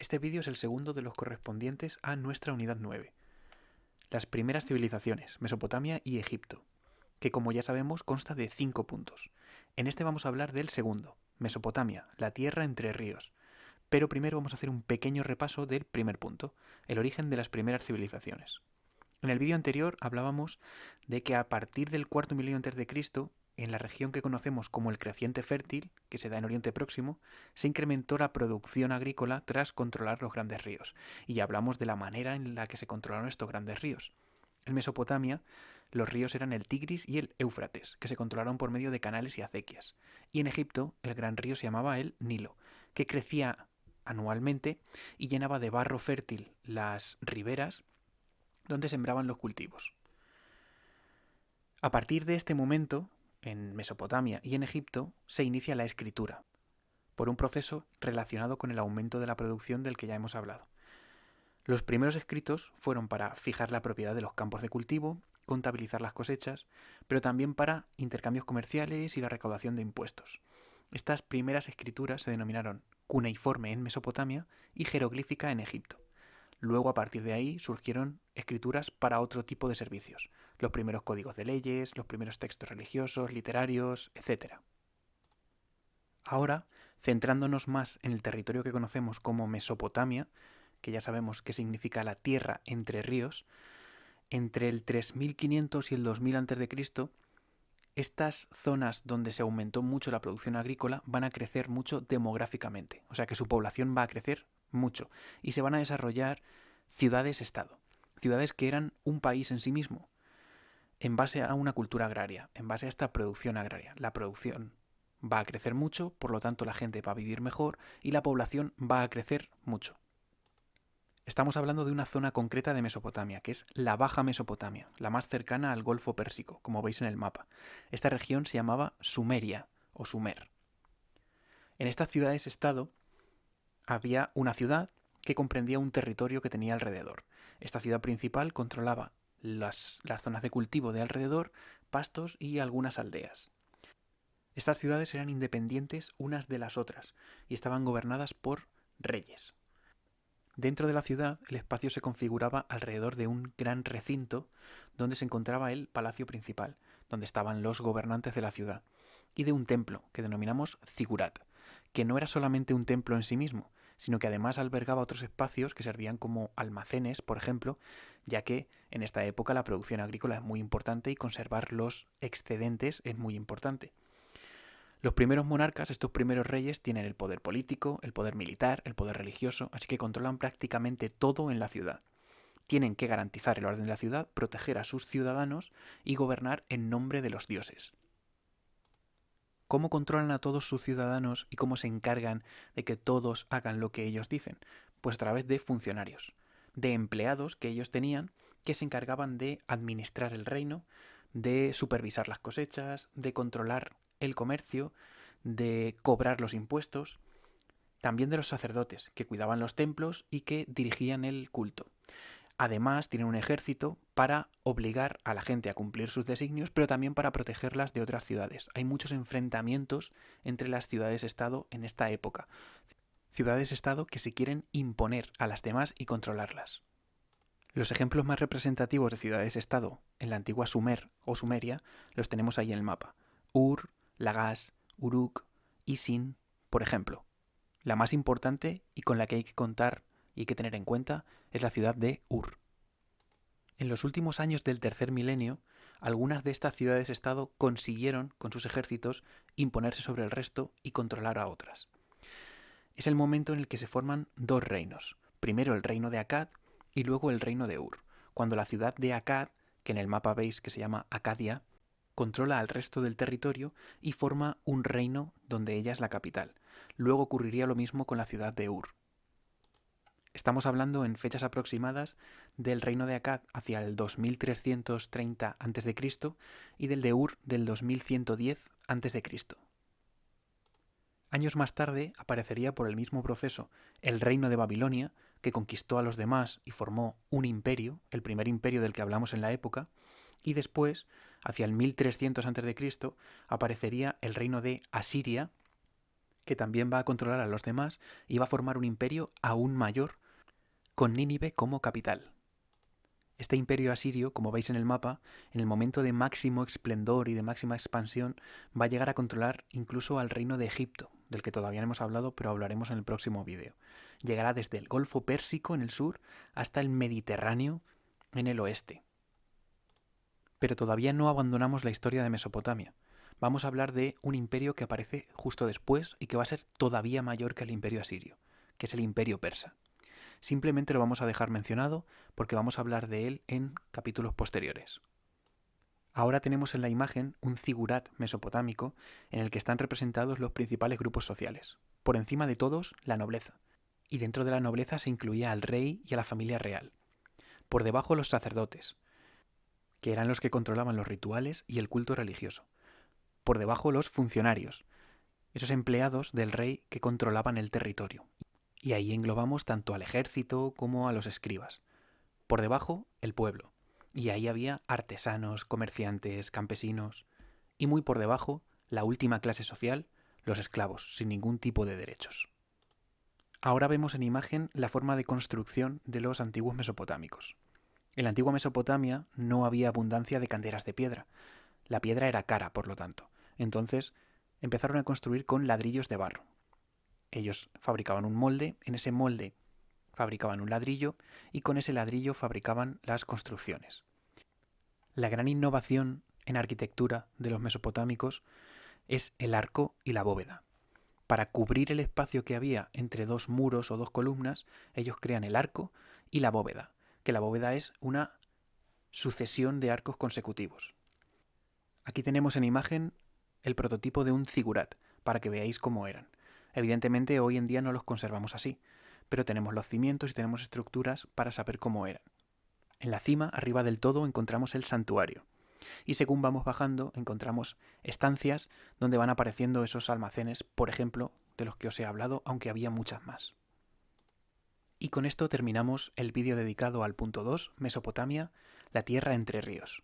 Este vídeo es el segundo de los correspondientes a nuestra unidad 9, las primeras civilizaciones, Mesopotamia y Egipto, que como ya sabemos consta de 5 puntos. En este vamos a hablar del segundo, Mesopotamia, la tierra entre ríos, pero primero vamos a hacer un pequeño repaso del primer punto, el origen de las primeras civilizaciones. En el vídeo anterior hablábamos de que a partir del cuarto milenio antes de Cristo, en la región que conocemos como el creciente fértil, que se da en Oriente Próximo, se incrementó la producción agrícola tras controlar los grandes ríos. Y ya hablamos de la manera en la que se controlaron estos grandes ríos. En Mesopotamia, los ríos eran el Tigris y el Éufrates, que se controlaron por medio de canales y acequias. Y en Egipto, el gran río se llamaba el Nilo, que crecía anualmente y llenaba de barro fértil las riberas donde sembraban los cultivos. A partir de este momento, en Mesopotamia y en Egipto, se inicia la escritura, por un proceso relacionado con el aumento de la producción del que ya hemos hablado. Los primeros escritos fueron para fijar la propiedad de los campos de cultivo, contabilizar las cosechas, pero también para intercambios comerciales y la recaudación de impuestos. Estas primeras escrituras se denominaron cuneiforme en Mesopotamia y jeroglífica en Egipto. Luego, a partir de ahí, surgieron escrituras para otro tipo de servicios, los primeros códigos de leyes, los primeros textos religiosos, literarios, etc. Ahora, centrándonos más en el territorio que conocemos como Mesopotamia, que ya sabemos que significa la tierra entre ríos, entre el 3500 y el 2000 a.C., estas zonas donde se aumentó mucho la producción agrícola van a crecer mucho demográficamente, o sea que su población va a crecer mucho y se van a desarrollar ciudades-estado, ciudades que eran un país en sí mismo, en base a una cultura agraria, en base a esta producción agraria. La producción va a crecer mucho, por lo tanto la gente va a vivir mejor y la población va a crecer mucho. Estamos hablando de una zona concreta de Mesopotamia, que es la Baja Mesopotamia, la más cercana al Golfo Pérsico, como veis en el mapa. Esta región se llamaba Sumeria o Sumer. En estas ciudades-estado había una ciudad que comprendía un territorio que tenía alrededor. Esta ciudad principal controlaba las zonas de cultivo de alrededor, pastos y algunas aldeas. Estas ciudades eran independientes unas de las otras y estaban gobernadas por reyes. Dentro de la ciudad, el espacio se configuraba alrededor de un gran recinto donde se encontraba el palacio principal, donde estaban los gobernantes de la ciudad, y de un templo que denominamos zigurat, que no era solamente un templo en sí mismo, sino que además albergaba otros espacios que servían como almacenes, por ejemplo, ya que en esta época la producción agrícola es muy importante y conservar los excedentes es muy importante. Los primeros monarcas, estos primeros reyes, tienen el poder político, el poder militar, el poder religioso, así que controlan prácticamente todo en la ciudad. Tienen que garantizar el orden de la ciudad, proteger a sus ciudadanos y gobernar en nombre de los dioses. ¿Cómo controlan a todos sus ciudadanos y cómo se encargan de que todos hagan lo que ellos dicen? Pues a través de funcionarios, de empleados que ellos tenían que se encargaban de administrar el reino, de supervisar las cosechas, de controlar el comercio, de cobrar los impuestos, también de los sacerdotes, que cuidaban los templos y que dirigían el culto. Además, tienen un ejército para obligar a la gente a cumplir sus designios, pero también para protegerlas de otras ciudades. Hay muchos enfrentamientos entre las ciudades-estado en esta época. Ciudades-estado que se quieren imponer a las demás y controlarlas. Los ejemplos más representativos de ciudades-estado en la antigua Sumer o Sumeria los tenemos ahí en el mapa. Ur, Lagash, Uruk y Sin, por ejemplo. La más importante y con la que hay que contar y hay que tener en cuenta es la ciudad de Ur. En los últimos años del tercer milenio, algunas de estas ciudades-estado consiguieron, con sus ejércitos, imponerse sobre el resto y controlar a otras. Es el momento en el que se forman dos reinos. Primero el reino de Akkad y luego el reino de Ur. Cuando la ciudad de Akkad, que en el mapa veis que se llama Acadia, controla al resto del territorio y forma un reino donde ella es la capital. Luego ocurriría lo mismo con la ciudad de Ur. Estamos hablando en fechas aproximadas del reino de Akkad hacia el 2330 a.C. y del de Ur del 2110 a.C. Años más tarde aparecería por el mismo proceso el reino de Babilonia, que conquistó a los demás y formó un imperio, el primer imperio del que hablamos en la época, y después, hacia el 1300 a.C., aparecería el reino de Asiria, que también va a controlar a los demás y va a formar un imperio aún mayor con Nínive como capital. Este imperio asirio, como veis en el mapa, en el momento de máximo esplendor y de máxima expansión, va a llegar a controlar incluso al reino de Egipto, del que todavía no hemos hablado, pero hablaremos en el próximo vídeo. Llegará desde el Golfo Pérsico en el sur hasta el Mediterráneo en el oeste. Pero todavía no abandonamos la historia de Mesopotamia. Vamos a hablar de un imperio que aparece justo después y que va a ser todavía mayor que el imperio asirio, que es el imperio persa. Simplemente lo vamos a dejar mencionado porque vamos a hablar de él en capítulos posteriores. Ahora tenemos en la imagen un zigurat mesopotámico en el que están representados los principales grupos sociales. Por encima de todos, la nobleza. Y dentro de la nobleza se incluía al rey y a la familia real. Por debajo, los sacerdotes, que eran los que controlaban los rituales y el culto religioso. Por debajo, los funcionarios, esos empleados del rey que controlaban el territorio. Y ahí englobamos tanto al ejército como a los escribas. Por debajo, el pueblo. Y ahí había artesanos, comerciantes, campesinos. Y muy por debajo, la última clase social, los esclavos, sin ningún tipo de derechos. Ahora vemos en imagen la forma de construcción de los antiguos mesopotámicos. En la antigua Mesopotamia no había abundancia de canteras de piedra. La piedra era cara, por lo tanto. Entonces empezaron a construir con ladrillos de barro. Ellos fabricaban un molde, en ese molde fabricaban un ladrillo y con ese ladrillo fabricaban las construcciones. La gran innovación en arquitectura de los mesopotámicos es el arco y la bóveda. Para cubrir el espacio que había entre dos muros o dos columnas, ellos crean el arco y la bóveda, que la bóveda es una sucesión de arcos consecutivos. Aquí tenemos en imagen el prototipo de un zigurat, para que veáis cómo eran. Evidentemente hoy en día no los conservamos así, pero tenemos los cimientos y tenemos estructuras para saber cómo eran. En la cima, arriba del todo, encontramos el santuario. Y según vamos bajando, encontramos estancias donde van apareciendo esos almacenes, por ejemplo, de los que os he hablado, aunque había muchas más. Y con esto terminamos el vídeo dedicado al punto 2, Mesopotamia, la tierra entre ríos.